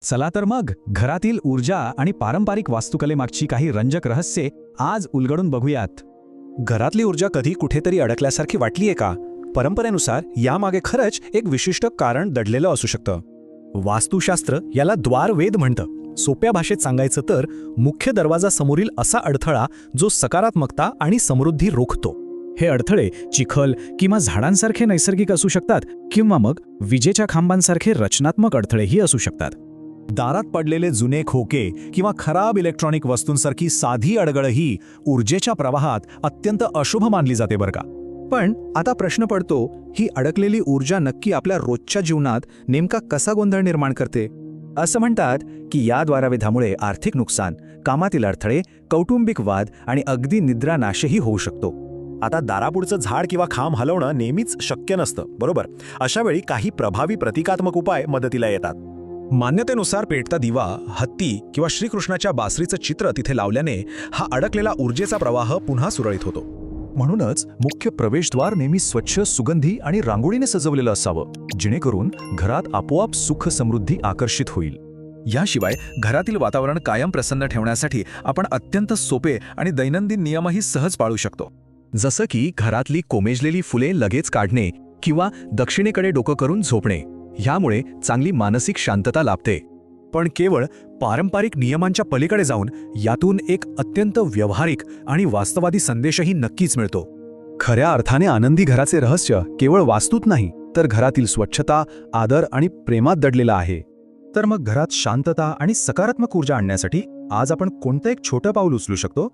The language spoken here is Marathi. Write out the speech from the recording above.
चला तर मग घरातील ऊर्जा आणि पारंपरिक वास्तुकलेमागची काही रंजक रहस्ये आज उलगडून बघूयात. घरातली ऊर्जा कधी कुठेतरी अडकल्यासारखी वाटलीये का? परंपरेनुसार यामागे खरंच एक विशिष्ट कारण दडलेलं असू शकतं. वास्तुशास्त्र याला द्वारवेध म्हणतं. सोप्या भाषेत सांगायचं तर मुख्य दरवाजासमोरील असा अडथळा जो सकारात्मकता आणि समृद्धी रोखतो. हे अडथळे चिखल किंवा झाडांसारखे नैसर्गिक असू शकतात किंवा मग विजेच्या खांबांसारखे रचनात्मक अडथळेही असू शकतात. दारात पडलेले जुने खोके किंवा खराब इलेक्ट्रॉनिक वस्तूंसारखी साधी अडगळही ऊर्जेच्या प्रवाहात अत्यंत अशुभ मानली जाते बरं का. पण आता प्रश्न पडतो, ही अडकलेली ऊर्जा नक्की आपल्या रोजच्या जीवनात नेमका कसा गोंधळ निर्माण करते? असं म्हणतात की या द्वारवेधामुळे आर्थिक नुकसान, कामातील अडथळे, कौटुंबिक वाद आणि अगदी निद्रानाशही होऊ शकतो. आता दारापुढचं झाड किंवा खांब हलवणं नेहमीच शक्य नसतं, बरोबर? अशा वेळी काही प्रभावी प्रतिकात्मक उपाय मदतीला येतात. मान्यतेनुसार पेटता दिवा, हत्ती किंवा श्रीकृष्णाच्या बासरीचं चित्र तिथे लावल्याने हा अडकलेला ऊर्जेचा प्रवाह पुन्हा सुरळीत होतो. म्हणूनच मुख्य प्रवेशद्वार नेहमी स्वच्छ, सुगंधी आणि रांगोळीने सजवलेलं असावं, जेणेकरून घरात आपोआप सुख समृद्धी आकर्षित होईल. याशिवाय घरातील वातावरण कायम प्रसन्न ठेवण्यासाठी आपण अत्यंत सोपे आणि दैनंदिन नियमही सहज पाळू शकतो. जसं की घरातली कोमेजलेली फुले लगेच काढणे किंवा दक्षिणेकडे डोकं करून झोपणे. ह्यामुळे चांगली मानसिक शांतता लाभते. पण केवळ पारंपरिक नियमांच्या पलीकडे जाऊन यातून एक अत्यंत व्यावहारिक आणि वास्तववादी संदेशही नक्कीच मिळतो. खऱ्या अर्थाने आनंदी घराचे रहस्य केवळ वास्तूत नाही, तर घरातील स्वच्छता, आदर आणि प्रेमात दडलेला आहे. तर मग घरात शांतता आणि सकारात्मक ऊर्जा आणण्यासाठी आज आपण कोणतं एक छोटं पाऊल उचलू शकतो?